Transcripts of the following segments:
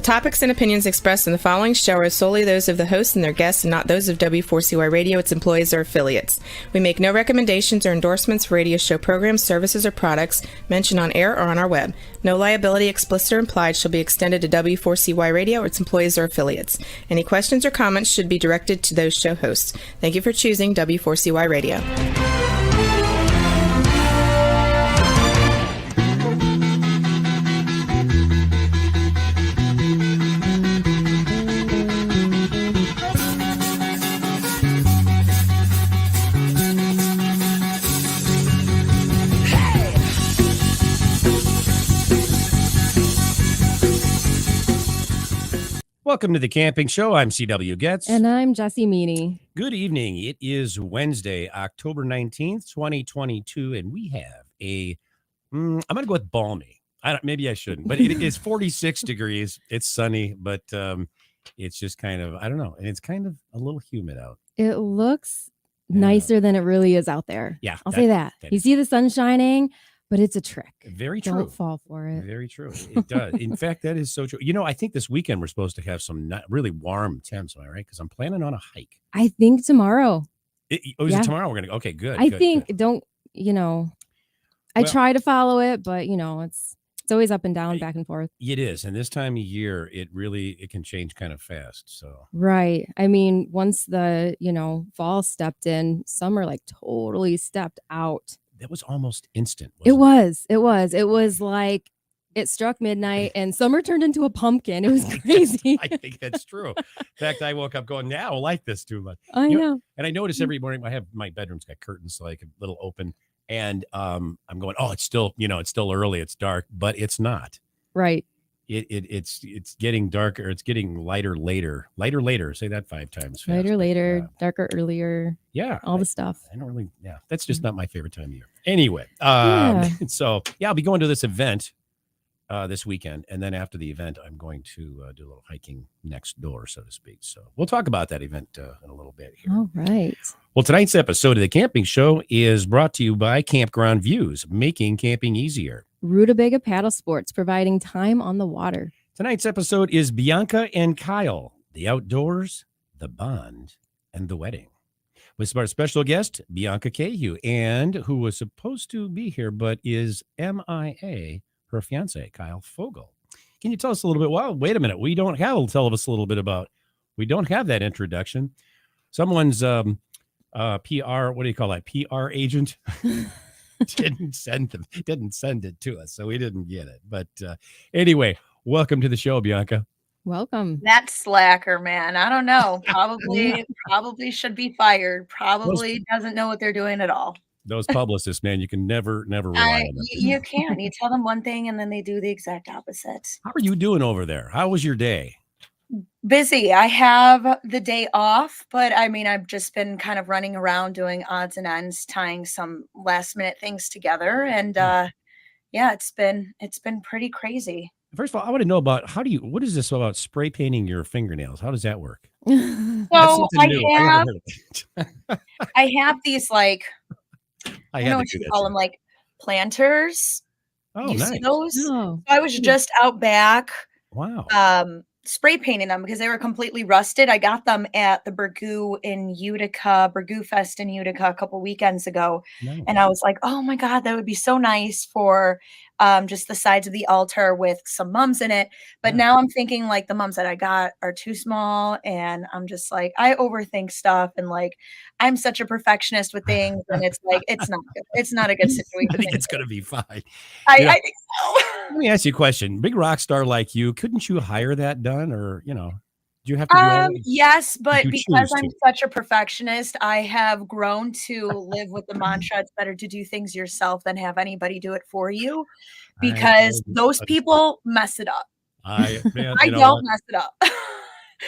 topics and opinions expressed in the following show are solely those of the host and their guests and not those of W4CY Radio, its employees, or affiliates. We make no recommendations or endorsements for radio show programs, services, or products mentioned on air or on our web. No liability, explicit or implied, shall be extended to W4CY Radio or its employees or affiliates. Any questions or comments should be directed to those show hosts. Thank you for choosing W4CY Radio. Welcome to the Camping Show. I'm C.W. Getz. And I'm Jessie Meany. Good evening. It is Wednesday, October 19th, 2022, and we have I'm going to go with balmy. Maybe I shouldn't, but it is 46 degrees. It's sunny, but it's just kind of, I don't know, and it's kind of a little humid out. It looks nicer than it really is out there. Yeah. I'll say that. You see the sun shining, but it's a trick. Very true. Don't fall for it. Very true. It does. In fact, that is so true. You know, I think this weekend we're supposed to have some really warm temps, am I right? Because I'm planning on a hike. I think tomorrow. Is it tomorrow? We're going to go. Okay, good. I think, I try to follow it, but, it's always up and down, back and forth. It is. And this time of year, it can change kind of fast. So right. I mean, once the, fall stepped in, summer like totally stepped out. That was almost instant. It was like it struck midnight and summer turned into a pumpkin. It was crazy. I think that's true. In fact, I woke up going, I don't like this too much. I know. And I notice every morning my bedroom's got curtains, so like a little open. And I'm going, it's still, it's still early. It's dark, but it's not. Right. It's getting darker. It's getting lighter later. Lighter later. Say that 5 times fast. Lighter later, darker earlier. Yeah. All the stuff. I don't really, that's just not my favorite time of year. Anyway, so I'll be going to this event this weekend. And then after the event, I'm going to do a little hiking next door, so to speak. So we'll talk about that event in a little bit here. All right. Well, tonight's episode of the Camping Show is brought to you by Campground Views, making camping easier. Rutabaga Paddle Sports, providing time on the water. Tonight's episode is Bianca and Kyle, the outdoors, the bond, and the wedding. With our special guest, Bianca Cahue, and who was supposed to be here, but is MIA, her fiancé, Kyle Fogle. Can you tell us a little bit? Well, wait a minute. We don't have that introduction. Someone's PR, what do you call that? PR agent didn't send it to us, so we didn't get it. But anyway, welcome to the show, Bianca. Welcome. That slacker, man. I don't know. Probably should be fired. Probably doesn't know what they're doing at all. Those publicists, man, you can never rely on them. You can. You tell them one thing and then they do the exact opposite. How are you doing over there? How was your day? Busy. I have the day off, but I mean, I've just been kind of running around doing odds and ends, tying some last minute things together. And it's been pretty crazy. First of all, I want to know about what is this about spray painting your fingernails? How does that work? So I have these like, I don't know what you call them, like planters. Oh, you nice. see those? Oh. I was just out back. Wow. Spray painting them because they were completely rusted. I got them at the Burgoo Fest in Utica a couple weekends ago. Nice. And I was like, oh my God, that would be so nice for just the sides of the altar with some mums in it. But now I'm thinking like the mums that I got are too small. And I'm just like, I overthink stuff. And like, I'm such a perfectionist with things. And it's like, it's not good. It's not a good situation. I think it's going to be fine. I think so. Let me ask you a question. Big rock star like you, couldn't you hire that done? Or, do you have to do all this? Yes, but because I'm such a perfectionist, I have grown to live with the mantra, it's better to do things yourself than have anybody do it for you, because those people mess it up. I don't mess it up.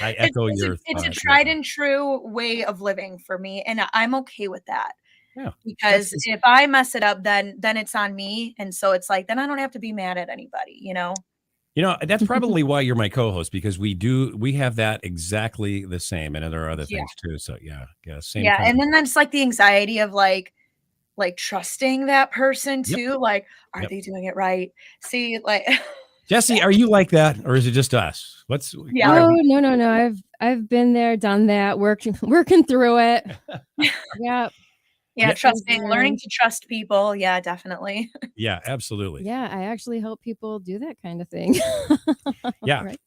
I echo your thought. It's a tried and true way of living for me, and I'm okay with that. Yeah. Because if I mess it up, then it's on me. And so it's like, then I don't have to be mad at anybody, That's probably why you're my co-host, because we have that exactly the same. And there are other things too. So same. Yeah. And then that's like the anxiety of like trusting that person too. Like, are they doing it right? See, like Jesse, are you like that, or is it just us? Yeah. Oh, no. I've been there, done that, working through it. Yeah. Yeah, Yeah. learning to trust people. Yeah, definitely. Yeah, absolutely. Yeah, I actually help people do that kind of thing. Yeah. Right.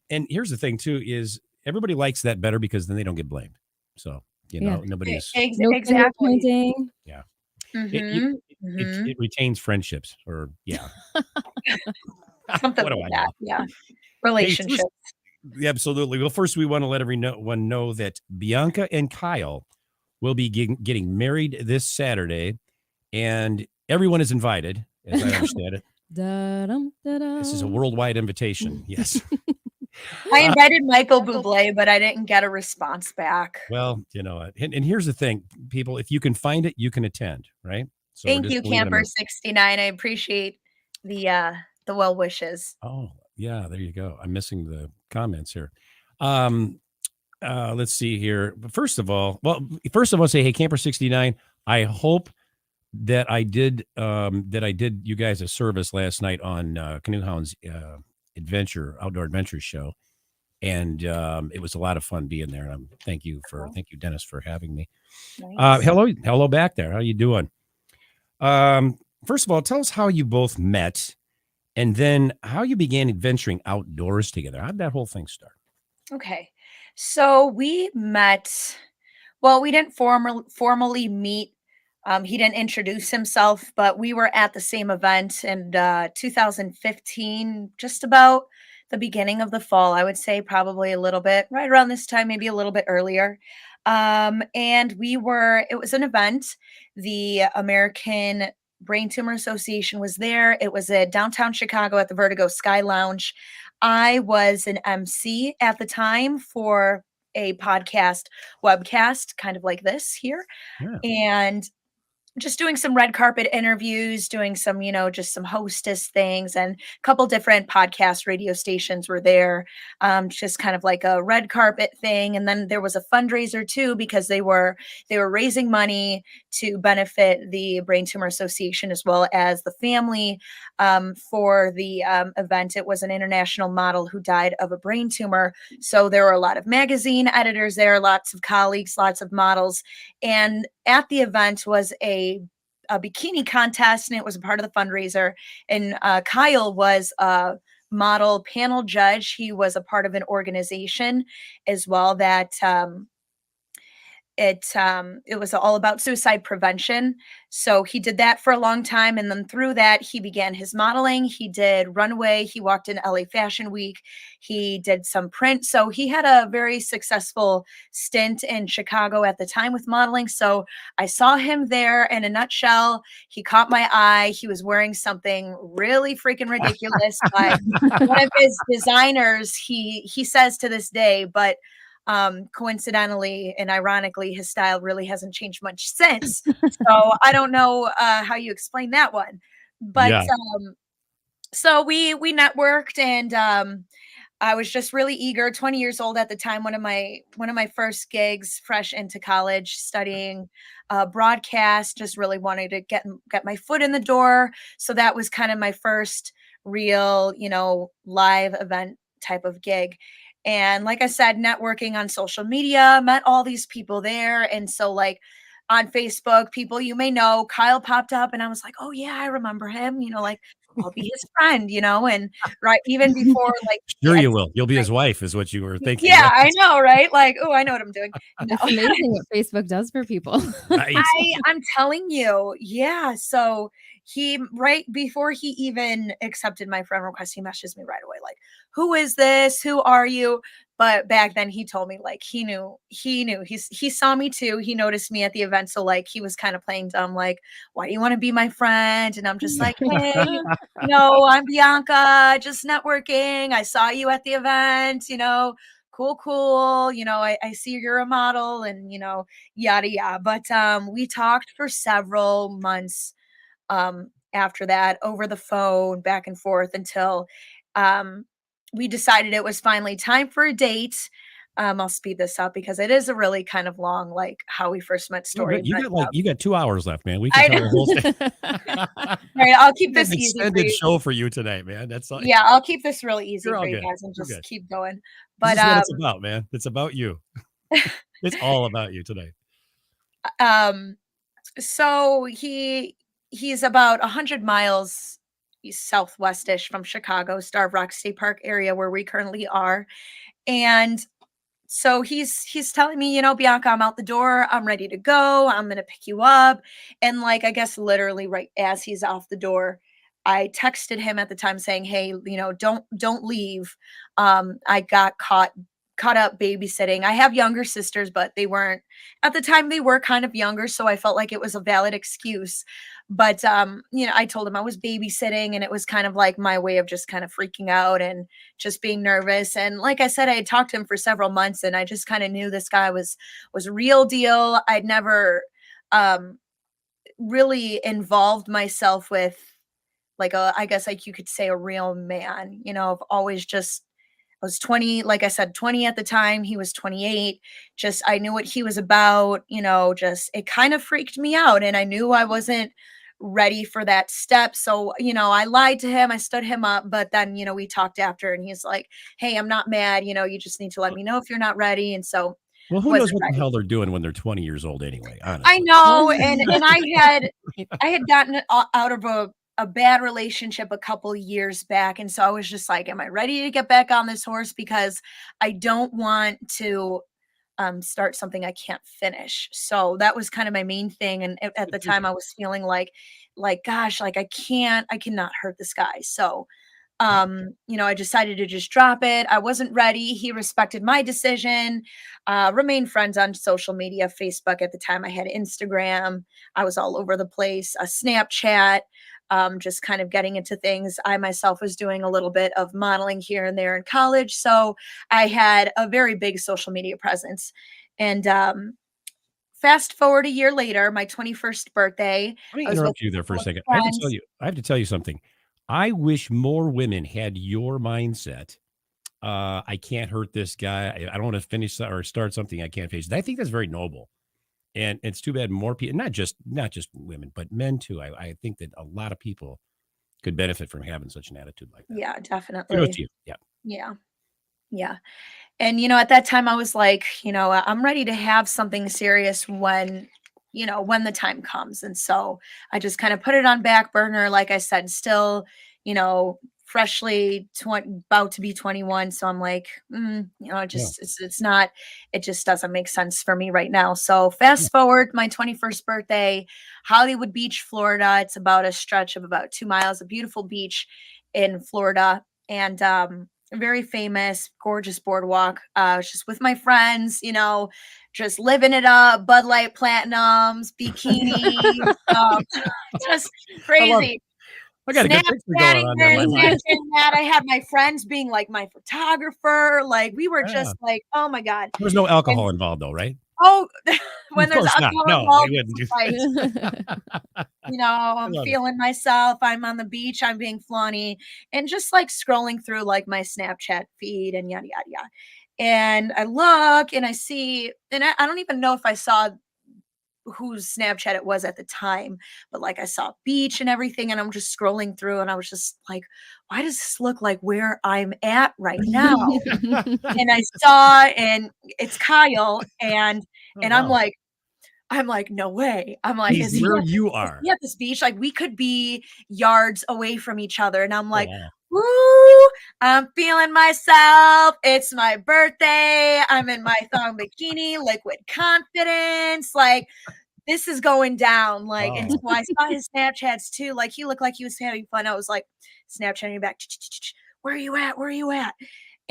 And here's the thing too, is everybody likes that better because then they don't get blamed. So, Yeah. nobody's, No finger Exactly. pointing. yeah. Mm-hmm. It retains friendships, or yeah. Something What do like I that. know? Yeah. Hey, Relationships. absolutely. Well, first we want to let everyone know that Bianca and Kyle will be getting married this Saturday, and everyone is invited, as I understand it. Da-dum, This is a da-dum. worldwide invitation. Yes. I invited Michael Bublé, but I didn't get a response back. Well, and here's the thing, people, if you can find it, you can attend, right? So we're Thank just you, leaving them Camper in. 69. I appreciate the well wishes. Oh, yeah, there you go. I'm missing the comments here. Um, let's see here. But first of all, say, hey, Camper 69, I hope that I did you guys a service last night on Canoe Hound's outdoor adventure show. And it was a lot of fun being there. And thank you, Dennis, for having me. Nice. Hello back there. How you doing? First of all, tell us how you both met, and then how you began adventuring outdoors together. How'd that whole thing start? Okay. So we met, well, we didn't formally meet. He didn't introduce himself, but we were at the same event in 2015, just about the beginning of the fall. I would say probably a little bit right around this time, maybe a little bit earlier. And it was an event. The American Brain Tumor Association was there. It was at downtown Chicago at the Vertigo Sky Lounge. I was an MC at the time for a webcast, kind of like this here. Yeah. And just doing some red carpet interviews, doing some, just some hostess things, and a couple different podcast radio stations were there. Just kind of like a red carpet thing. And then there was a fundraiser too, because they were raising money to benefit the Brain Tumor Association as well as the family. For the event, it was an international model who died of a brain tumor. So there were a lot of magazine editors there, lots of colleagues, lots of models. And at the event was a bikini contest, and it was a part of the fundraiser. And Kyle was a model panel judge. He was a part of an organization as well that it was all about suicide prevention. So he did that for a long time, and then through that he began his modeling. He did runway, he walked in LA Fashion Week, he did some print. So he had a very successful stint in Chicago at the time with modeling. So I saw him there. In a nutshell, he caught my eye. He was wearing something really freaking ridiculous, but one of his designers, he says to this day, but coincidentally and ironically, his style really hasn't changed much since. So I don't know how you explain that one. But Yeah. So we networked, and I was just really eager. 20 years old at the time. One of my first gigs, fresh into college, studying broadcast. Just really wanted to get my foot in the door. So that was kind of my first real, live event type of gig. And like I said, networking on social media, met all these people there. And so like on Facebook, people you may know, Kyle popped up, and I was like, oh yeah, I remember him, like I'll be his friend, and right even before like Sure, the you will. You'll be his wife, is what you were thinking. yeah, Right? I know, right? Like, oh, I know what I'm doing. No. It's amazing what Facebook does for people. Right. I'm telling you, yeah. So he right before he even accepted my friend request, he messaged me right away, like, "Who is this? Who are you?" But back then, he told me like he knew. He saw me too. He noticed me at the event, so like he was kind of playing dumb, like, "Why do you want to be my friend?" And I'm just like, "Hey, I'm Bianca, just networking. I saw you at the event. Cool. I see you're a model, and yada yada." But we talked for several months after that over the phone, back and forth, until we decided it was finally time for a date. I'll speed this up because it is a really kind of long, like how we first met story. You got 2 hours left, man. We I can tell know. the whole thing. All right, I'll keep We have this an easy for extended you. show for you tonight, man. That's all. Yeah, I'll keep this really easy You're for all you good. guys and You're just good. keep going. This But is what it's about, man. It's about you. It's all about you tonight. So he's about 100 miles southwestish from Chicago, Starved Rock State Park area where we currently are. And so he's telling me, Bianca, I'm out the door. I'm ready to go. I'm going to pick you up. And like, I guess literally right as he's off the door, I texted him at the time saying, hey, don't leave. I got caught up babysitting. I have younger sisters, but they weren't at the time, they were kind of younger. So I felt like it was a valid excuse. But I told him I was babysitting, and it was kind of like my way of just kind of freaking out and just being nervous. And like I said, I had talked to him for several months, and I just kind of knew this guy was real deal. I'd never really involved myself with like I guess like you could say a real man. I've always just I was 20, like I said, 20 at the time. He was 28. Just I knew what he was about, just it kind of freaked me out, and I knew I wasn't ready for that step. So, I lied to him, I stood him up, but then, we talked after, and he's like, hey, I'm not mad, you just need to let me know if you're not ready. And so Well, who knows wasn't what the ready. hell they're doing when they're 20 years old anyway, I honestly. know, and I had gotten out of a bad relationship a couple years back, and so I was just like, am I ready to get back on this horse, because I don't want to start something I can't finish. So that was kind of my main thing. And at the time I was feeling like, gosh, like I cannot hurt this guy. So, I decided to just drop it. I wasn't ready. He respected my decision, remained friends on social media, Facebook. At the time I had Instagram. I was all over the place, Snapchat, just kind of getting into things. I myself was doing a little bit of modeling here and there in college. So I had a very big social media presence. And fast forward a year later, my 21st birthday. Let me I was with interrupt you there for a some second. friends. I have to tell you something. I wish more women had your mindset. I can't hurt this guy. I don't want to finish or start something I can't finish. I think that's very noble. And it's too bad more people, not just women, but men too. I think that a lot of people could benefit from having such an attitude like that. Yeah, Kudos definitely. to you. Yeah. Yeah. Yeah. And, at that time I was like, I'm ready to have something serious when the time comes. And so I just kind of put it on back burner. Like I said, still, freshly about to be 21. So I'm like, it just doesn't make sense for me right now. So fast forward my 21st birthday, Hollywood Beach, Florida. It's about a stretch of about 2 miles, a beautiful beach in Florida. And, very famous, gorgeous boardwalk. I was just with my friends, just living it up, Bud Light Platinums, bikinis, just crazy. I got a good picture going on there. That I had my friends being like my photographer. Like we were just like, oh my God. There's no alcohol involved though, right? Oh, when Of there's course not. alcohol No, involved, we wouldn't do like, I'm love it. feeling myself. I'm on the beach. I'm being flawny and just like scrolling through like my Snapchat feed and yada, yada, yada. And I look and I see, and I don't even know if I saw whose Snapchat it was at the time, but like I saw beach and everything, and I'm just scrolling through and I was just like, why does this look like where I'm at right now? And I saw, and it's Kyle, and wow. I'm like, no way. I'm like, He's is he where at you are. this beach? Like we could be yards away from each other. And I'm like, wow. woo, I'm feeling myself. It's my birthday. I'm in my thong bikini, liquid confidence. Like this is going down. Like, and so Wow. I saw his Snapchats too. Like he looked like he was having fun. I was like, Snapchatting back. Where are you at? Where are you at?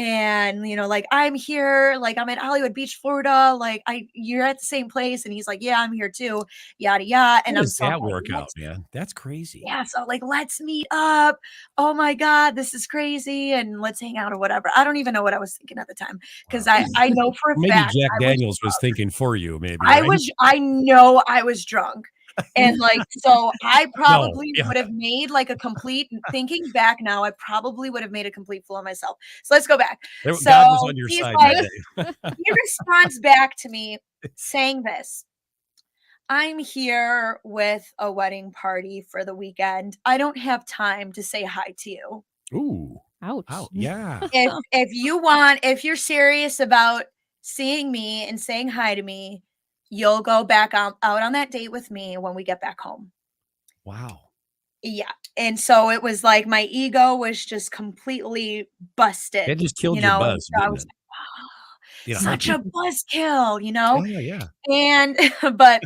And like I'm here, like I'm at Hollywood Beach, Florida. Like you're at the same place, and he's like, yeah, I'm here too. Yada yada. And How I'm does so that like, work out, man? That's crazy. yeah, so like let's meet up. Oh my God, this is crazy, and let's hang out or whatever. I don't even know what I was thinking at the time because Wow. I know for a Maybe fact Jack Daniels was thinking for you, maybe, right? I know I was drunk. And like, so I No, probably yeah. would have made like a complete, thinking back now, I probably would have made a complete fool of myself. So let's go back. God was So on your he's side like, that day. he responds back to me saying this: I'm here with a wedding party for the weekend. I don't have time to say hi to you. Ooh. Ouch. Wow. Yeah. If you're serious about seeing me and saying hi to me, you'll go back out on that date with me when we get back home. Wow. Yeah. And so it was like my ego was just completely busted, That just killed you your know? And buzz, so I didn't was it? like, "Oh, You know, such a buzzkill," you know? yeah, yeah. And but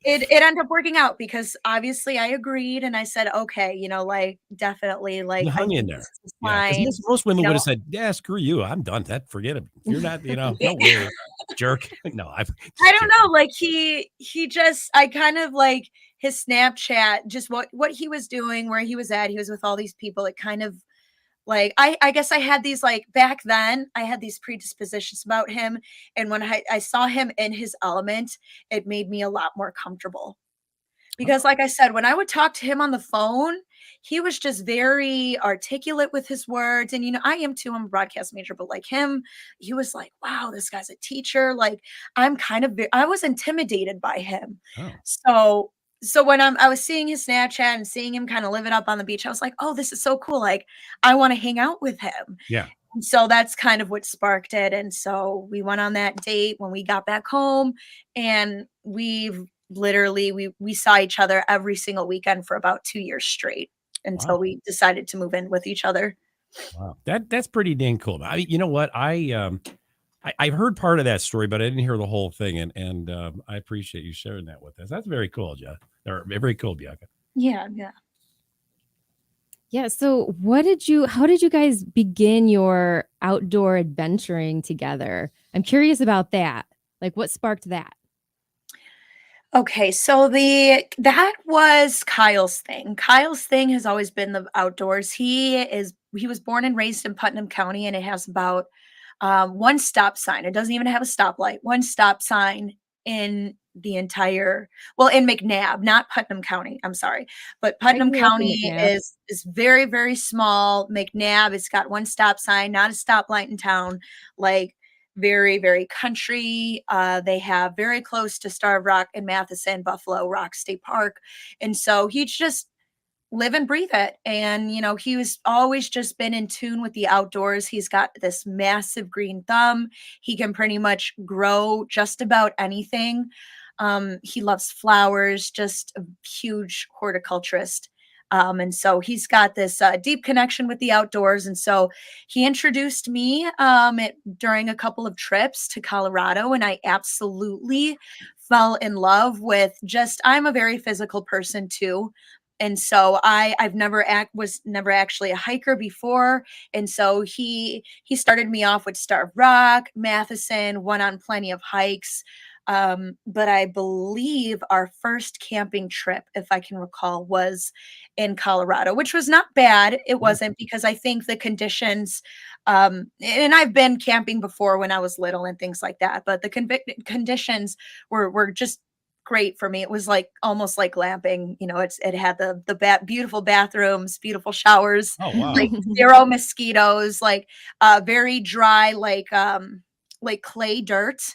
it ended up working out because obviously I agreed and I said, "Okay, you know, like definitely You like I hung in think there. this is Yeah, because fine." most women You would know, have said, "Yeah, screw you. I'm done. That forget it. You're not, don't worry, jerk." No, I'm I just don't kidding. know, like he just I kind of like his Snapchat, just what he was doing, where he was at, he was with all these people. It kind of like I guess I had these like back then I had these predispositions about him. And when I saw him in his element, it made me a lot more comfortable. Because Oh, like I said, when I would talk to him on the phone, he was just very articulate with his words. And, you know, I am too, I'm a broadcast major, but like him, he was like, wow, this guy's a teacher. Like I was intimidated by him. oh, So when I was seeing his Snapchat and seeing him kind of live it up on the beach, I was like, oh, this is so cool. Like I want to hang out with him. yeah. And so that's kind of what sparked it. And so we went on that date when we got back home, and we saw each other every single weekend for about 2 years straight until Wow. we decided to move in with each other. Wow. That's pretty dang cool. You know what? I've heard part of that story, but I didn't hear the whole thing, and I appreciate you sharing that with us. That's very cool, Jeff. Or very cool, Bianca. Yeah, yeah. Yeah. So how did you guys begin your outdoor adventuring together? I'm curious about that. Like what sparked that? Okay, so that was Kyle's thing. Kyle's thing has always been the outdoors. He was born and raised in Putnam County, and it has about one stop sign. It doesn't even have a stoplight. One stop sign in the entire, well, in McNabb, not Putnam County. I'm sorry, but I Putnam grew up in County McNabb. is very very small. McNabb, it's got one stop sign, not a stoplight in town. Like very very country. They have very close to Starved Rock and Matheson, Buffalo Rock State Park, and so he's just live and breathe it. And, you know, he was always just been in tune with the outdoors. He's got this massive green thumb. He can pretty much grow just about anything. He loves flowers, just a huge horticulturist. And so he's got this deep connection with the outdoors. And so he introduced me during a couple of trips to Colorado, and I absolutely fell in love with I'm a very physical person too. And so was never actually a hiker before. And so he started me off with Starved Rock, Matheson, went on plenty of hikes. But I believe our first camping trip, if I can recall, was in Colorado, which was not bad. It Yeah. wasn't, because I think the conditions, and I've been camping before when I was little and things like that, but the conditions were just great for me. It was like almost like glamping. You know, it had the beautiful bathrooms, beautiful showers, Oh, wow. like zero mosquitoes, like very dry, like clay dirt. So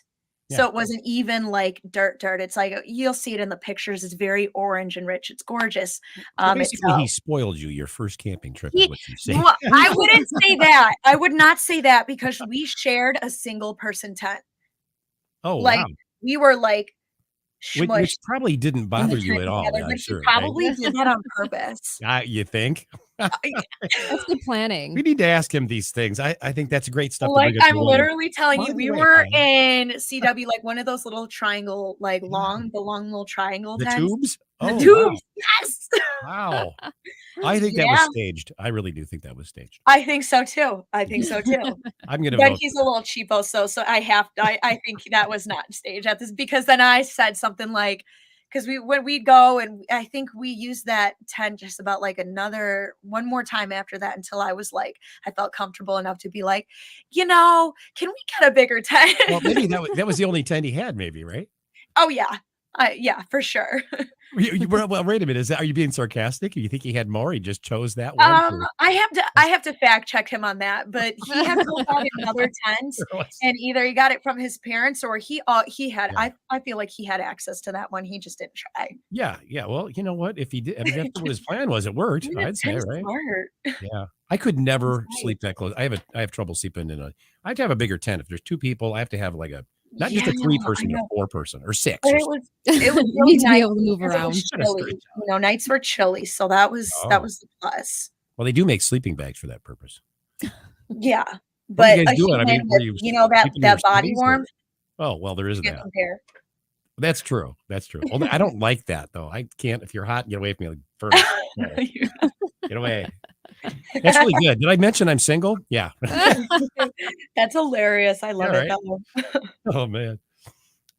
Yeah. it wasn't even like dirt. It's like you'll see it in the pictures. It's very orange and rich. It's gorgeous. So It's basically, he spoiled you your first camping trip, is he, what you say. well, I wouldn't say that. I would not say that, because we shared a single person tent. Oh, wow. Like we were like Which smushed probably didn't in the bother you tent at all, together, I'm but he sure, right? probably did that on purpose. You think? That's good planning. We need to ask him these things. I think that's great stuff to Like, bring up I'm your wedding. literally telling By you, the we way, were in CW, like one of those little triangle, like yeah, the long little triangle the tents. tubes? The Oh, wow. tubes, yes. Wow. I think that was Yeah, staged. I really do think that was staged. I think so too. I think so too. I'm gonna But vote he's for a that. little cheapo, so I think that was not staged at this, because then I said something like, because when we go, and I think we used that tent just about like one more time after that, until I was like, I felt comfortable enough to be like, can we get a bigger tent? Well, maybe that was the only tent he had, maybe, right? Oh yeah. Yeah, for sure. Well, wait a minute. Are you being sarcastic? You think he had more? He just chose that one? I have to fact check him on that, but he had built out another tent, and either he got it from his parents or he had. Yeah. I feel like he had access to that one. He just didn't try. Yeah. Well, you know what? If he did, I mean, that's what his plan was. It worked, I'd say, Kinda right? smart. Yeah. I could never Nice. sleep that close. I have trouble sleeping I have to have a bigger tent. If there's 2 people, I have to have like not just a Yeah, 3-person, I but a know. 4-person or 6 But or it was You really need to be nice able to move because it around. was That's chilly. great. You know, nights were chilly, so that was Oh. the plus. Well, they do make sleeping bags for that purpose. Yeah, What are but you a guys doing? I human mean, were with, you you know, that sleeping in your body skivvies or? warmth, Oh, well, there is can't that. compare. That's true. That's true. Well, I don't like that though. I can't. If you're hot, get away from me. Like, furnace. Get away. That's really good. Did I mention I'm single? Yeah. That's hilarious. I love Yeah, it right? though. Oh man.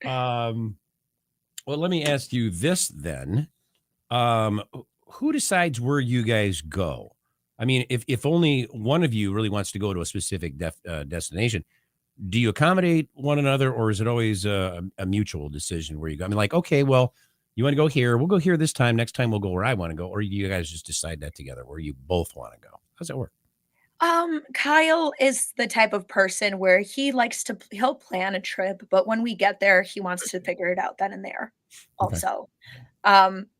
Well, let me ask you this then. Who decides where you guys go? I mean, if only one of you really wants to go to a specific destination, do you accommodate one another, or is it always a mutual decision where you go? I mean, like, okay, well, you want to go here, we'll go here this time. Next time we'll go where I want to go, or do you guys just decide that together where you both want to go? How's that work? Kyle is the type of person where he'll plan a trip, but when we get there, he wants to figure it out then and there Okay. also.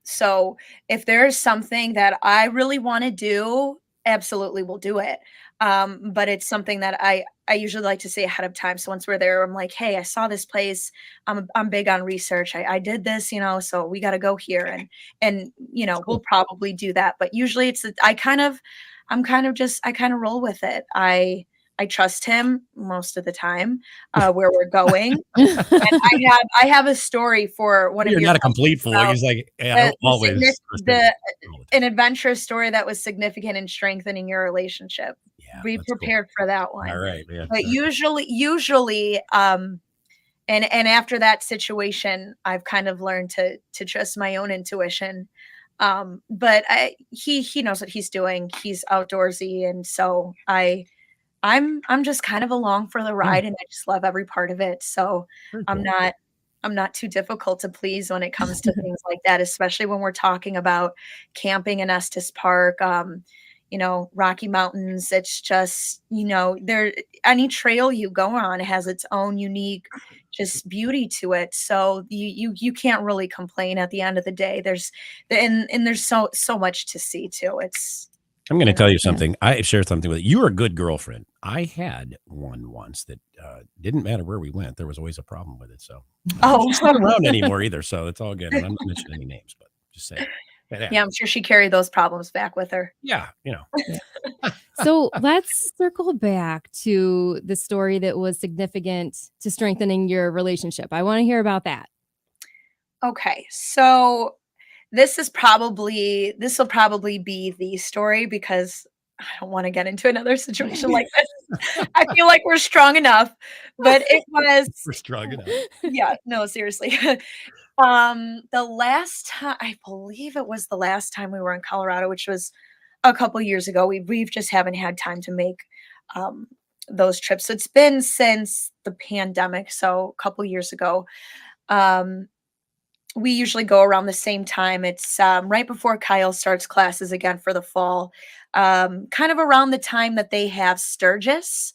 So if there's something that I really want to do, absolutely we'll do it. But it's something that I usually like to say ahead of time. So once we're there, I'm like, hey, I saw this place. I'm big on research. I did this, you know, so we got to go here and you know, we'll probably do that. But usually I kind of roll with it. I trust him most of the time where we're going. And I have a story for one of You're your not a complete fool. about He's like, yeah, always. an adventurous story that was significant in strengthening your relationship. Yeah, Be that's cool. prepared for that one. All right, yeah. But usually, and after that situation, I've kind of learned to trust my own intuition. But he knows what he's doing. He's outdoorsy, and so I'm just kind of along for the ride, and I just love every part of it. So Very I'm cool. not I'm not too difficult to please when it comes to things like that, especially when we're talking about camping in Estes Park, you know, Rocky Mountains. It's just, you know, there any trail you go on has its own unique just beauty to it. So you can't really complain at the end of the day. There's so much to see too. I'm going to tell you Yeah. something. I share something with you. You were a good girlfriend. I had one once that didn't matter where we went. There was always a problem with it. So she's not around anymore either. So it's all good. And I'm not mentioning any names, but just saying. Yeah, I'm sure she carried those problems back with her. Yeah, you know. So let's circle back to the story that was significant to strengthening your relationship. I want to hear about that. Okay, so this will probably be the story because I don't want to get into another situation like this. I feel like we're strong enough, but it was We're strong enough. yeah, no, seriously. The last time I believe it was the last time we were in Colorado, which was a couple years ago. We've just haven't had time to make those trips. So it's been since the pandemic, so a couple years ago. We usually go around the same time. It's right before Kyle starts classes again for the fall, kind of around the time that they have Sturgis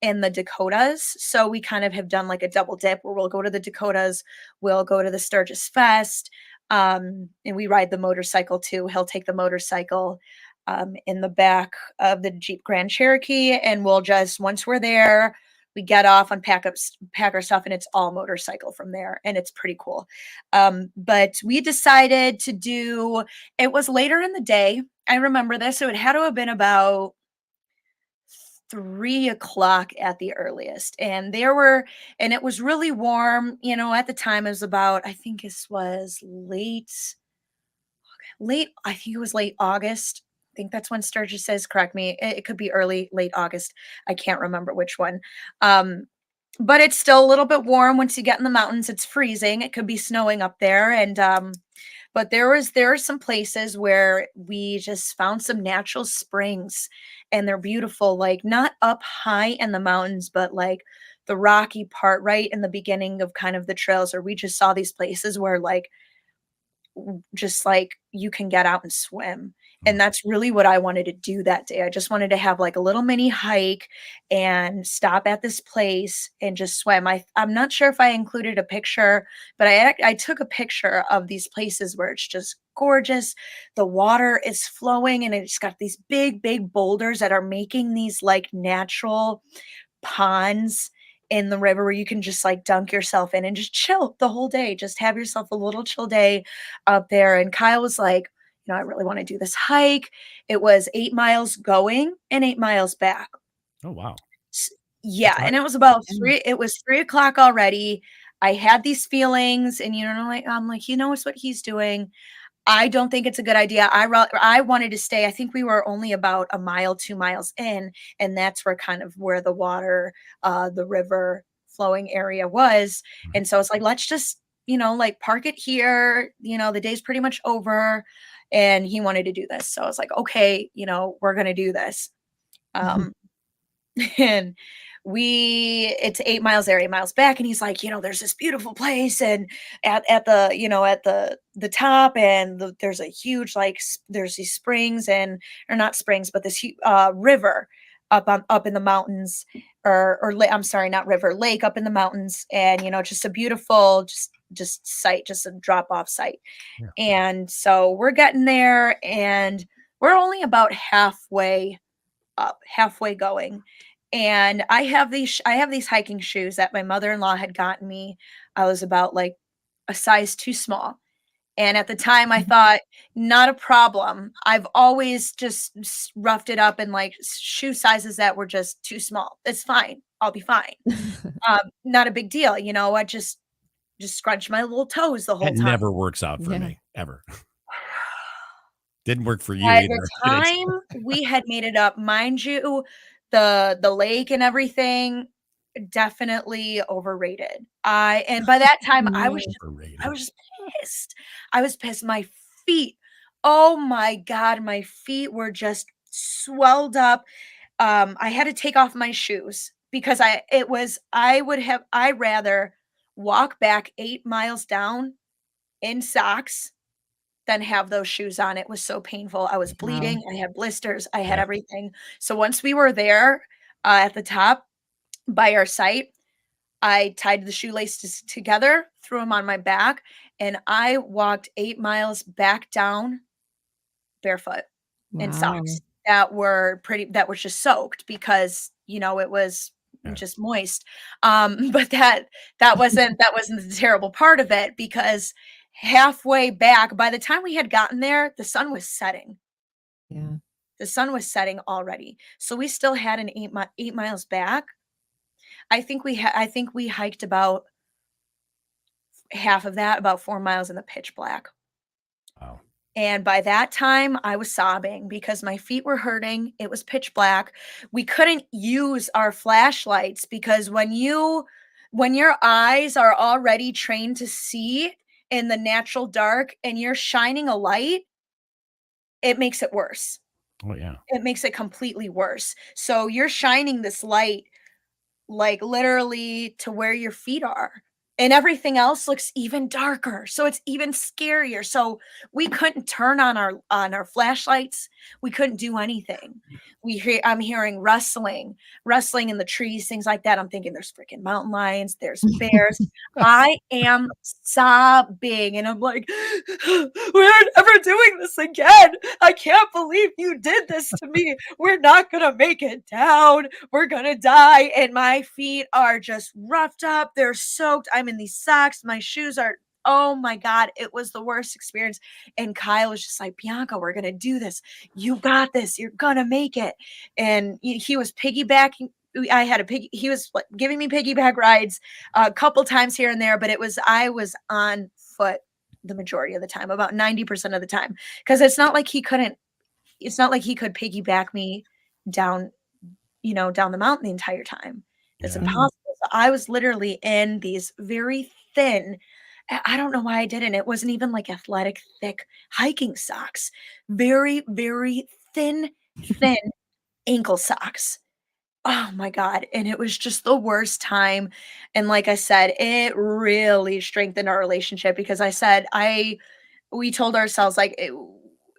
in the Dakotas. So we kind of have done like a double dip where we'll go to the Dakotas, we'll go to the Sturgis Fest, and we ride the motorcycle too. He'll take the motorcycle in the back of the Jeep Grand Cherokee, and we'll just once we're there, we get off, pack our stuff, and it's all motorcycle from there, and it's pretty cool. But we decided to do. It was later in the day. I remember this, so it had to have been about 3 o'clock at the earliest, and it was really warm. You know, at the time it was about. I think this was late. I think it was late August. I think that's when Sturgis says, correct me. It could be late August. I can't remember which one. But it's still a little bit warm once you get in the mountains. It's freezing. It could be snowing up there. And but there are some places where we just found some natural springs, and they're beautiful, like not up high in the mountains, but like the rocky part right in the beginning of kind of the trails, or we just saw these places where like just like you can get out and swim. And that's really what I wanted to do that day. I just wanted to have like a little mini hike and stop at this place and just swim. I'm not sure if I included a picture, but I took a picture of these places where it's just gorgeous. The water is flowing and it's got these big boulders that are making these like natural ponds in the river where you can just like dunk yourself in and just chill the whole day. Just have yourself a little chill day up there. And Kyle was like, I really want to do this hike. It was 8 miles going and 8 miles back. Oh, wow. Yeah. And it was about it was 3 o'clock already. I had these feelings and, I'm like, he knows what he's doing. I don't think it's a good idea. I wanted to stay. I think we were only about a mile, 2 miles in, and that's where kind of where the water, the river flowing area was. And so it's like, let's just, like park it here. The day's pretty much over, and he wanted to do this. So I was like, okay, we're gonna do this. And it's 8 miles there, 8 miles back. And he's like, there's this beautiful place. And at the, at the top and there's a huge, like, there's these springs or not springs, but this river up in the mountains I'm sorry, not river, lake up in the mountains. And, just a beautiful, just site, just a drop off site. Yeah. And so we're getting there and we're only about halfway up, halfway going. And I have these hiking shoes that my mother-in-law had gotten me. I was about like a size too small. And at the time I thought, not a problem. I've always just roughed it up in like shoe sizes that were just too small. It's fine. I'll be fine. Not a big deal. I just scrunch my little toes the whole time. That never works out for me, ever. Didn't work for you By either. the time we had made it up, mind you, the lake and everything, definitely overrated. And by that time I was just pissed. I was pissed. My feet, oh my God, my feet were just swelled up. I had to take off my shoes because I'd rather walk back 8 miles down in socks than have those shoes on. It was so painful. I was bleeding. I had blisters. I had everything. So once we were there at the top by our site, I tied the shoelaces together, threw them on my back, and I walked 8 miles back down barefoot in socks that were just soaked because, it was just moist. But that wasn't the terrible part of it, because halfway back, by the time we had gotten there, the sun was setting. Yeah. The sun was setting already. So we still had an 8 miles back. I think we hiked about half of that, about 4 miles in the pitch black. Wow. And by that time I was sobbing because my feet were hurting. It was pitch black. We couldn't use our flashlights because when your eyes are already trained to see in the natural dark and you're shining a light, it makes it worse. Oh yeah. It makes it completely worse. So you're shining this light like literally to where your feet are, and everything else looks even darker. So it's even scarier. So we couldn't turn on our flashlights. We couldn't do anything. I'm hearing rustling in the trees, things like that. I'm thinking there's freaking mountain lions, there's bears. I am sobbing and I'm like, we're never doing this again. I can't believe you did this to me. We're not going to make it down. We're going to die. And my feet are just roughed up. They're soaked. I'm in these socks. My shoes are, oh my God, it was the worst experience. And Kyle was just like, Bianca, we're going to do this. You got this. You're going to make it. And he was piggybacking. He was like giving me piggyback rides a couple times here and there, but I was on foot the majority of the time, about 90% of the time. Cause it's not like he could piggyback me down, down the mountain the entire time. It's impossible. So I was literally in these very thin, I don't know why I didn't. It wasn't even like athletic, thick hiking socks. Very, very thin ankle socks. Oh my God. And it was just the worst time. And like I said, it really strengthened our relationship because we told ourselves like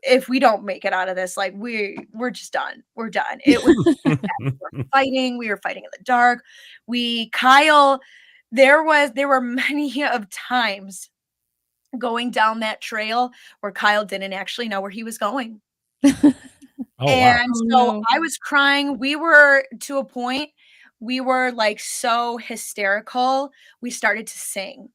if we don't make it out of this, like we're just done. We're done. It was fighting. We were fighting in the dark. Kyle, there were many of times going down that trail where Kyle didn't actually know where he was going. Oh, wow. And Oh, so no. I was crying. We were to a point, we were like so hysterical. We started to sing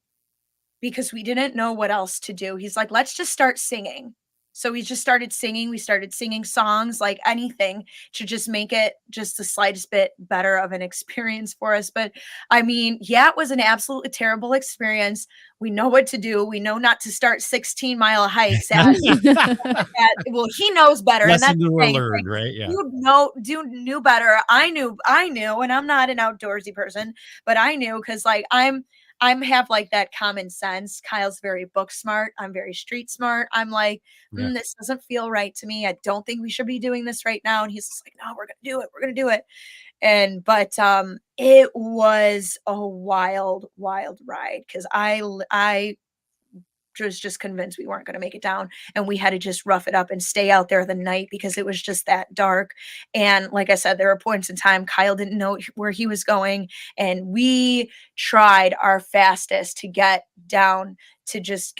because we didn't know what else to do. He's like, let's just start singing. So we just started singing. We started singing songs, like anything to just make it just the slightest bit better of an experience for us. But I mean, yeah, it was an absolutely terrible experience. We know what to do. We know not to start 16-mile hikes well, he knows better, and that's Lesson the thing. Like, learned, right? Yeah. you knew better. I knew, and I'm not an outdoorsy person, but I knew because like I'm have like that common sense. Kyle's very book smart. I'm very street smart. I'm like, Yeah. this doesn't feel right to me. I don't think we should be doing this right now. And he's just like, no, we're gonna do it. We're gonna do it. And but it was a wild, wild ride because I was just convinced we weren't going to make it down, and we had to just rough it up and stay out there the night because it was just that dark. And like I said, there were points in time Kyle didn't know where he was going, and we tried our fastest to get down to just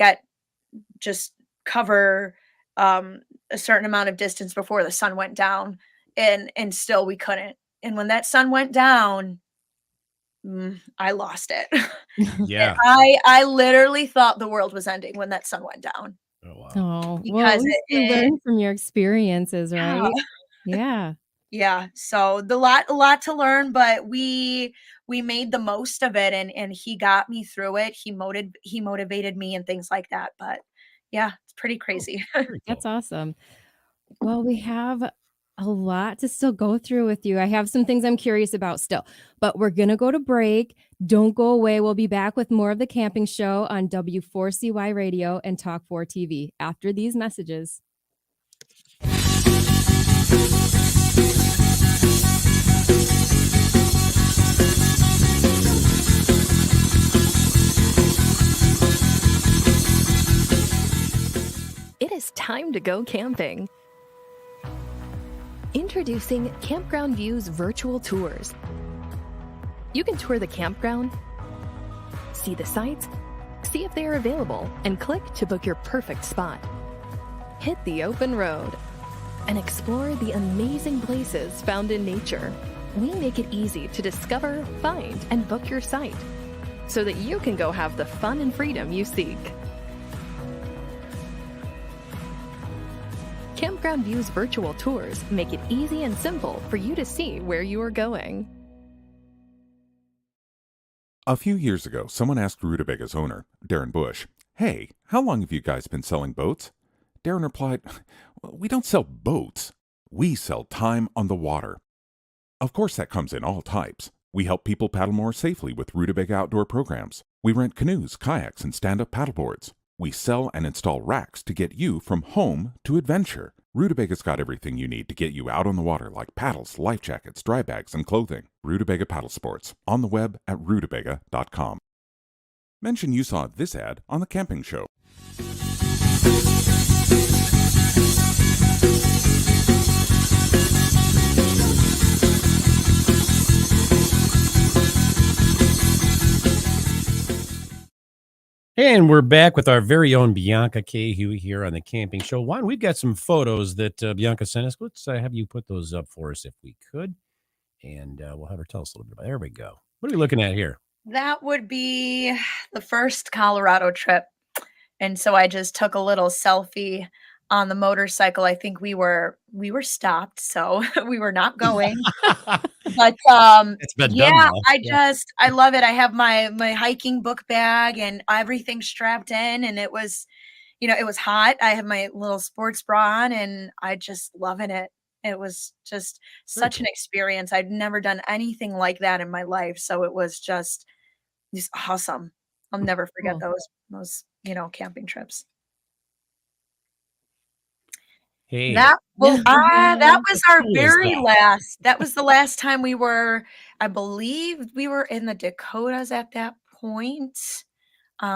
cover a certain amount of distance before the sun went down, and still we couldn't. And when that sun went down, I lost it. Yeah. I literally thought the world was ending when that sun went down Oh, wow. Oh, well, at because least you learned from your experiences, yeah, right? Yeah. yeah. So a lot to learn, but we made the most of it, and he got me through it. He motivated me and things like that. But yeah, it's pretty Oh, crazy. very That's cool. awesome. Well, we have a lot to still go through with you. I have some things I'm curious about still, but we're going to go to break. Don't go away. We'll be back with more of the camping show on W4CY Radio and Talk 4 TV after these messages. It is time to go camping. Introducing Campground View's virtual tours. You can tour the campground, see the sites, see if they are available, and click to book your perfect spot. Hit the open road and explore the amazing places found in nature. We make it easy to discover, find, and book your site so that you can go have the fun and freedom you seek. Campground View's virtual tours make it easy and simple for you to see where you are going. A few years ago, someone asked Rutabaga's owner, Darren Bush, "Hey, how long have you guys been selling boats?" Darren replied, "Well, we don't sell boats. We sell time on the water." Of course, that comes in all types. We help people paddle more safely with Rutabaga outdoor programs. We rent canoes, kayaks, and stand-up paddleboards. We sell and install racks to get you from home to adventure. Rutobaga's got everything you need to get you out on the water, like paddles, life jackets, dry bags, and clothing. Rutabaga Paddle Sports, on the web at rutabaga.com. Mention you saw this ad on the camping show. And we're back with our very own Bianca Cahue here on the camping show. Juan, we've got some photos that Bianca sent us. Let's have you put those up for us if we could. And we'll have her tell us a little bit about it. There we go. What are we looking at here? That would be the first Colorado trip. And so I just took a little selfie on the motorcycle. I think we were stopped, so we were not going. But It's been done yeah, now. I love it. I have my hiking book bag and everything strapped in, and it was, it was hot. I have my little sports bra on, and I just loving it. It was just such an experience. I'd never done anything like that in my life, so it was just awesome. I'll never forget Cool. those camping trips. Hey, That that was our Who is very that? last. That was the last time we were. I believe we were in the Dakotas at that point.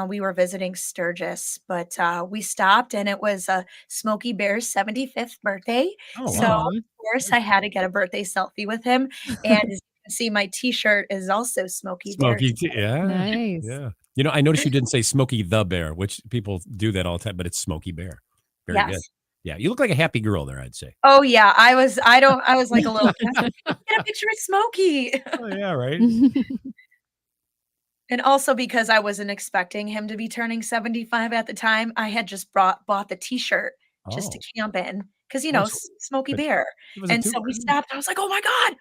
We were visiting Sturgis, but we stopped, and it was Smokey Bear's 75th birthday. Oh, So wow. of course, I had to get a birthday selfie with him. And as you can see, my T-shirt is also Smokey Bear. Smokey, yeah. Nice. Yeah. You know, I noticed you didn't say Smokey the Bear, which people do that all the time, but it's Smokey Bear. Very good. Yes. Yeah. You look like a happy girl there, I'd say. Oh yeah, I was. I was like a little kid. I was like, get a picture of Smokey. Oh, yeah, right. And also because I wasn't expecting him to be turning 75 at the time, I had just bought the T-shirt just to Oh. camp in because, Oh, so Smokey but Bear. it was a And so we two-parter. stopped. I was like, "Oh my god,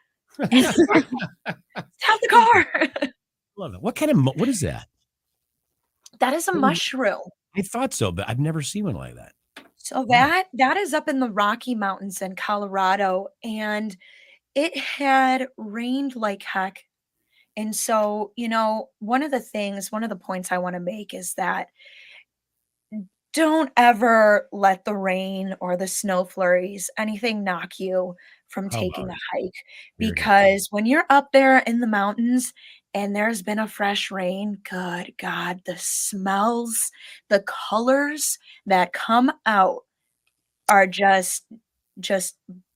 it's his birthday. Stop the car." Love it. What kind of what is that? That is a mushroom. I thought so, but I've never seen one like that. So Wow. that is up in the Rocky Mountains in Colorado, and it had rained like heck. And so, one of the points I want to make is that don't ever let the rain or the snow flurries, anything knock you from How taking about a it? hike. Very good. Because when you're up there in the mountains and there's been a fresh rain, good God, the smells, the colors that come out are just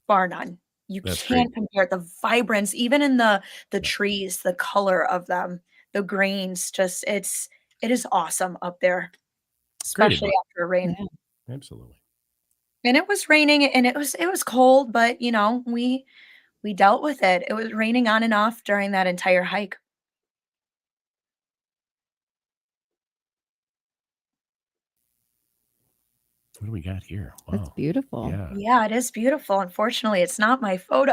bar none. You That's great. can't compare the vibrance, even in the trees, the color of them, the greens, it is awesome up there, Great especially advice. after a rain. Yeah. Absolutely. And it was raining and it was cold, but we dealt with it. It was raining on and off during that entire hike. What do we got here? That's Wow. beautiful. Yeah. Yeah, it is beautiful. Unfortunately, it's not my photo.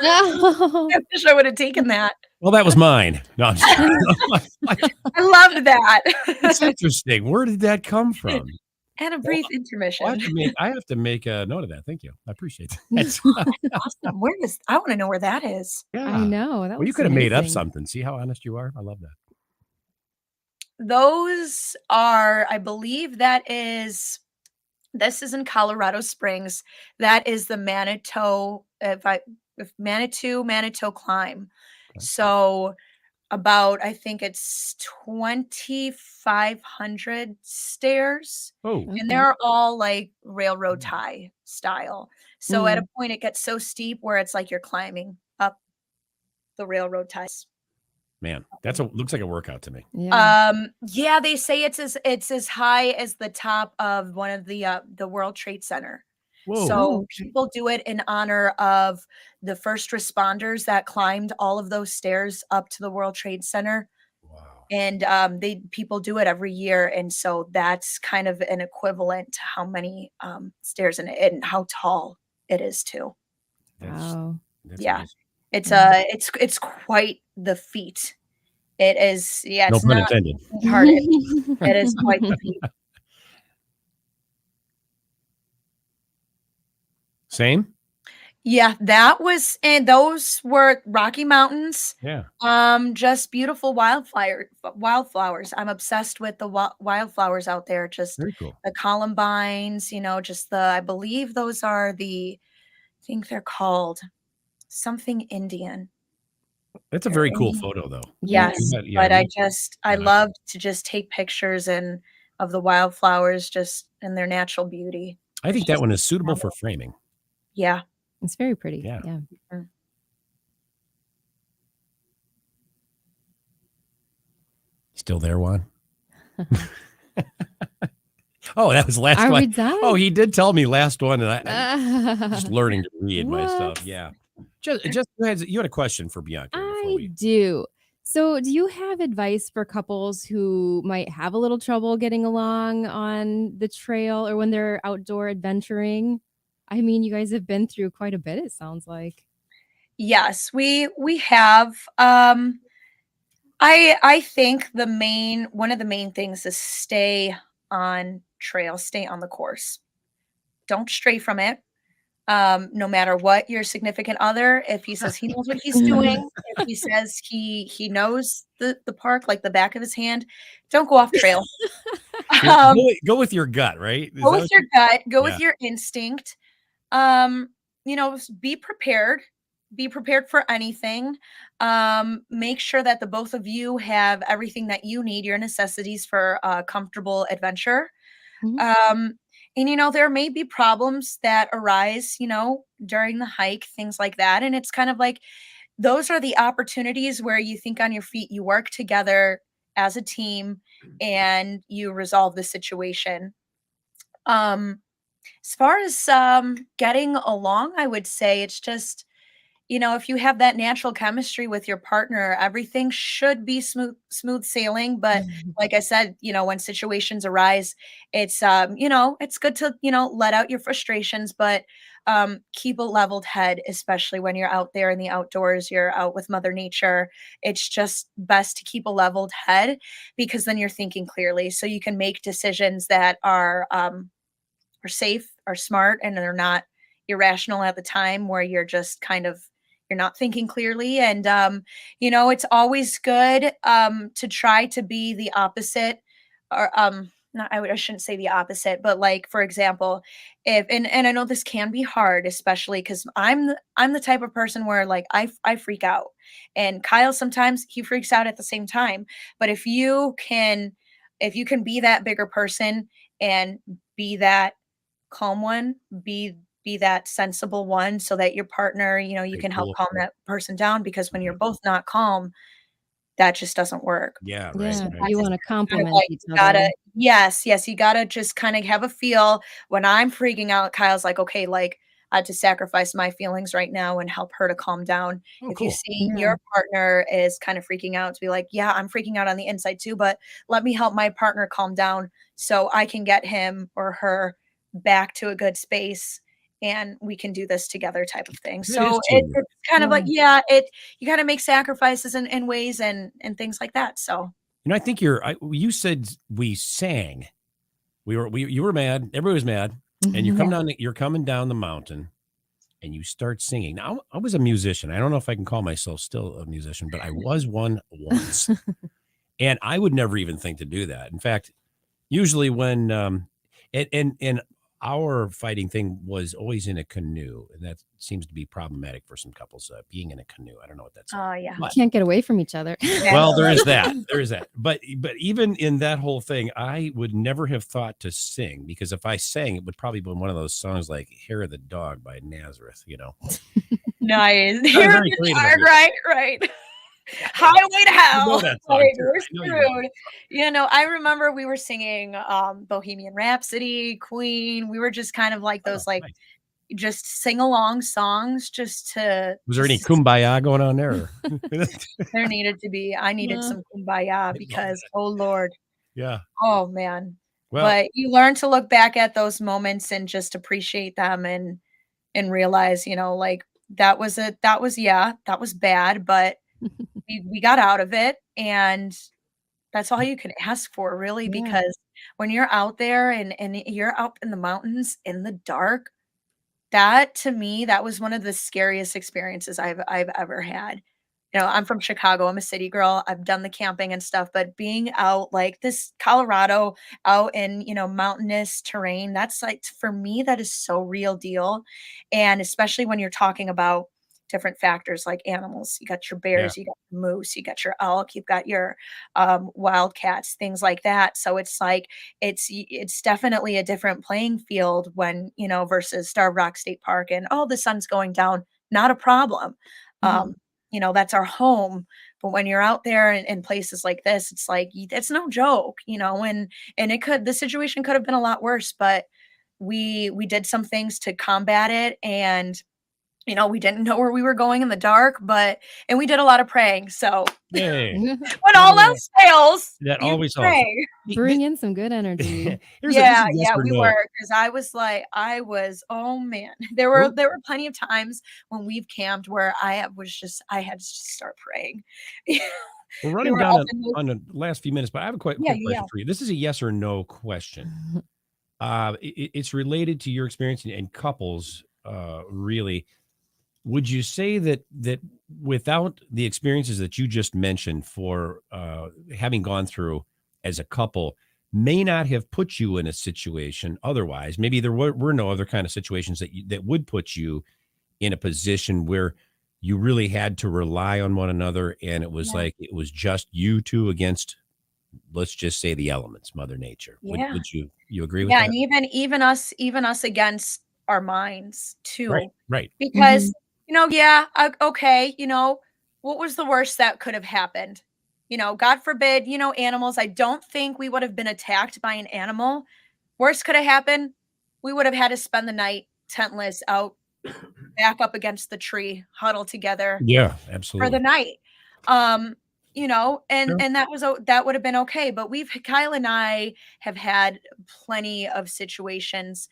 No. I wish I would have taken that. Well, that was mine. No, I'm just I loved that. It's interesting. Where did that come from? And a Well, brief intermission. I have to make a note of that. Thank you. I appreciate that. Awesome. I wanna know where that is. Yeah. I know. That Well, you looks could have made up amazing. something. See how honest you are? I love that. Those are I believe this is in Colorado Springs. That is the Manitou climb. Okay. So, I think it's 2,500 stairs, Oh, and Okay. they're all, like, railroad tie style. So, at a Mm. point, it gets so steep where it's like you're climbing up the railroad ties. man. Looks like a workout to me. Yeah. Yeah, they say it's as high as the top of one of the World Trade Center. Whoa. So Oh, okay. people do it in honor of the first responders that climbed all of those stairs up to the World Trade Center. Wow. And people do it every year. And so that's kind of an equivalent to how many stairs and how tall it is too. That's Wow. Yeah. amazing. It's Yeah. it's quite the feat. It is, yeah, No it's pun not intended. hard. It is quite the feat. Same? Yeah, and those were Rocky Mountains. Yeah. Just beautiful wildflowers. I'm obsessed with the wildflowers out there. Just Very cool. the columbines, just I believe those are I think they're called something Indian. That's a They're very cool Indian. photo, though. Yes, Yeah, but really I nice. love to just take pictures of the wildflowers just in their natural beauty. I It's think that just one is suitable for phenomenal. framing. Yeah. It's very pretty. Yeah. Yeah. Mhm. Still there, Juan? Oh, that was the last Are one. we done? Oh, he did tell me last one, and I'm just learning to read my stuff. What? Yeah. Just you had a question for Bianca before I we. do. So, do you have advice for couples who might have a little trouble getting along on the trail or when they're outdoor adventuring? I mean, you guys have been through quite a bit, it sounds like. Yes, we have. I think one of the main things is stay on trail, stay on the course. Don't stray from it. No matter what your significant other, if he says he knows what he's doing, if he says he knows the park like the back of his hand, don't go off trail. Go Um, go with your gut, right? Is go that with what your gut, go Yeah. with your instinct. Be prepared. Be prepared for anything. Make sure that the both of you have everything that you need, your necessities for a comfortable adventure. Mhm. And there may be problems that arise, during the hike, things like that. And it's kind of like those are the opportunities where you think on your feet, you work together as a team and you resolve the situation. As far as getting along, I would say it's just, if you have that natural chemistry with your partner, everything should be smooth sailing. But like I said, when situations arise, it's good to, let out your frustrations, but keep a leveled head, especially when you're out there in the outdoors, you're out with Mother Nature. It's just best to keep a leveled head because then you're thinking clearly so you can make decisions that are safe, are smart, and they're not irrational at the time where you're just kind of you're not thinking clearly. And it's always good to try to be the opposite or not I shouldn't say the opposite, but like for example, if and I know this can be hard, especially because I'm the type of person where like I freak out. And Kyle sometimes he freaks out at the same time. But if you can be that bigger person and be that calm one, be that sensible one so that your partner, you Very can help cool. calm that person down because when you're Mhm. both not calm, that just doesn't work. Yeah, right, Yeah, right. you want to Kind of complement like each you other. gotta yes, you gotta just kind of have a feel. When I'm freaking out, Kyle's like, okay, like I had to sacrifice my feelings right now and help her to calm down. Oh, If you cool. see Yeah. your partner is kind of freaking out, to be like, yeah, I'm freaking out on the inside too, but let me help my partner calm down so I can get him or her back to a good space and we can do this together type of thing. It is So teamwork. it's kind of like, Yeah. yeah, you gotta make sacrifices in ways and things like that. So I think you said we sang. You were mad. Everybody was mad. And Yeah. you're coming down the mountain and you start singing. Now, I was a musician. I don't know if I can call myself still a musician, but I was one once. And I would never even think to do that. In fact, usually when and our fighting thing was always in a canoe, and that seems to be problematic for some couples being in a canoe. I don't know what that's like. oh yeah. You can't get away from each other. Well, there is that. There is that. But even in that whole thing, I would never have thought to sing because if I sang, it would probably be one of those songs like "Hair of the Dog" by Nazareth. Nice. That was Here very the creative of dark, you. right. Highway to You know hell. that song Like, too, we're right? I know you know screwed. I remember we were singing Bohemian Rhapsody, Queen. We were just kind of like that song. those Oh, like nice. just sing along songs Was there any kumbaya going on there? there needed to be. I needed Uh, some kumbaya I love because that. oh Lord. Yeah. Oh man. Well, But you learn to look back at those moments and just appreciate them and realize, like that was bad, but we got out of it and that's all you can ask for really yeah. because when you're out there and you're up in the mountains in the dark, that to me, that was one of the scariest experiences I've ever had. I'm from Chicago. I'm a city girl. I've done the camping and stuff, but being out like this Colorado out in, mountainous terrain, that's like for me, that is so real deal. And especially when you're talking about different factors like animals, you got your yeah. bears, you got your moose, you got your elk, you've got your wildcats, things like that. So it's like it's definitely a different playing field when, versus Starved Rock State Park and oh, the sun's going down, not a problem. Mhm. Um, that's our home. But when you're out there in places like this, it's like it's no joke, and the situation could have been a lot worse, but we did some things to combat it and we didn't know where we were going in the dark, and we did a lot of praying. So Yay. when all else fails, That you always helps. pray. Bring in some good energy. This Yeah, is yes yeah, or we no. were because oh man, We're, there were plenty of times when we've camped where I had to just start praying. we're We running were down up in those on the last few minutes, but I have a quick yeah, question yeah. for you. This is a yes or no question. It's related to your experience and couples, really. Would you say that without the experiences that you just mentioned for having gone through as a couple, may not have put you in a situation otherwise. Maybe there were no other kind of situations that would put you in a position where you really had to rely on one another, and it was like it was just you two against, let's just say, the elements, Mother Nature. Would you agree with that? And even us against our minds too. Right. Because okay, what was the worst that could have happened? God forbid, animals. I don't think we would have been attacked by an animal. Worst could have happened. We would have had to spend the night tentless out back up against the tree, huddled together. Yeah, For absolutely. the night. And that would have been okay. But Kyle and I have had plenty of situations,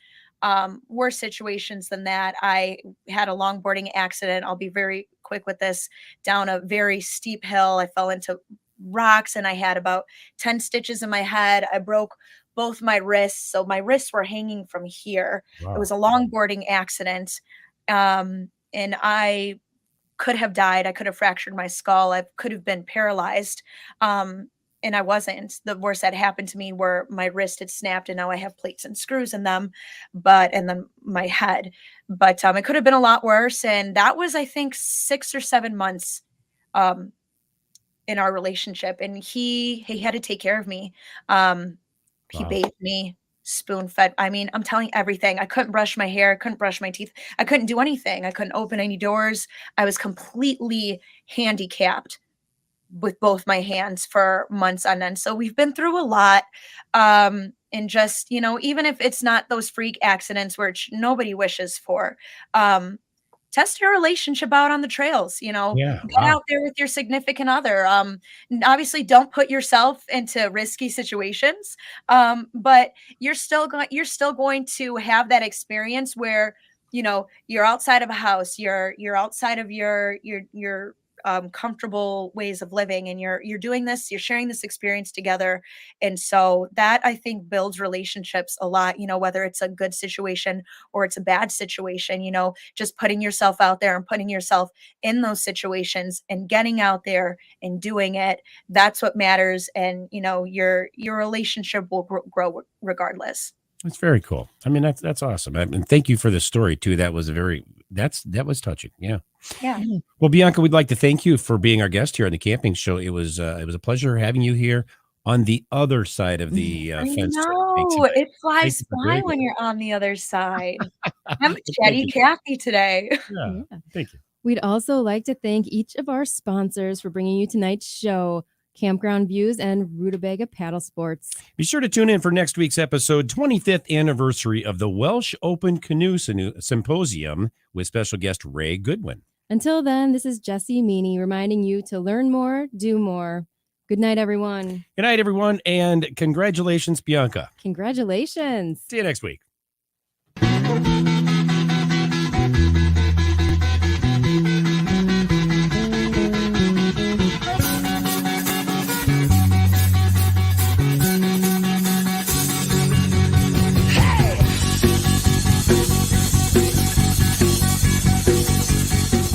worse situations than that. I had a longboarding accident. I'll be very quick with this. Down a very steep hill, I fell into rocks and I had about 10 stitches in my head. I broke both my wrists. So my wrists were hanging from here. Wow. It was a longboarding accident. And I could have died. I could have fractured my skull. I could have been paralyzed. And I wasn't. The worst that happened to me were my wrist had snapped and now I have plates and screws in them, and then my head. But it could have been a lot worse. And that was, I think, 6 or 7 months in our relationship. And he had to take care of me. He Wow. bathed me, spoon fed. I mean, I'm telling you everything. I couldn't brush my hair. I couldn't brush my teeth. I couldn't do anything. I couldn't open any doors. I was completely handicapped with both my hands for months on end. So we've been through a lot. And just, even if it's not those freak accidents, which nobody wishes for, test your relationship out on the trails, Yeah. Get out there with your significant other. Obviously don't put yourself into risky situations. But you're still going to have that experience where, you're outside of a house, you're outside of your comfortable ways of living, and you're doing this, you're sharing this experience together. And so that, I think, builds relationships a lot, whether it's a good situation or it's a bad situation, just putting yourself out there and putting yourself in those situations and getting out there and doing it. That's what matters. And, your relationship will grow regardless. That's very cool. I mean, that's awesome. And thank you for the story too. That was that was touching. Yeah. Yeah. Well, Bianca, we'd like to thank you for being our guest here on the camping show. It was a pleasure having you here on the other side of the I fence. know it flies you for by doing when it. you're on the other side. I'm Thank chatty you. Cathy today. Yeah. Yeah. Thank you. We'd also like to thank each of our sponsors for bringing you tonight's show, Campground Views and Rutabaga Paddle Sports. Be sure to tune in for next week's episode, 25th anniversary of the Welsh Open Canoe Symposium with special guest Ray Goodwin. Until then, this is Jessie Meany reminding you to learn more, do more. Good night, everyone. Good night, everyone, and congratulations, Bianca. Congratulations. See you next week.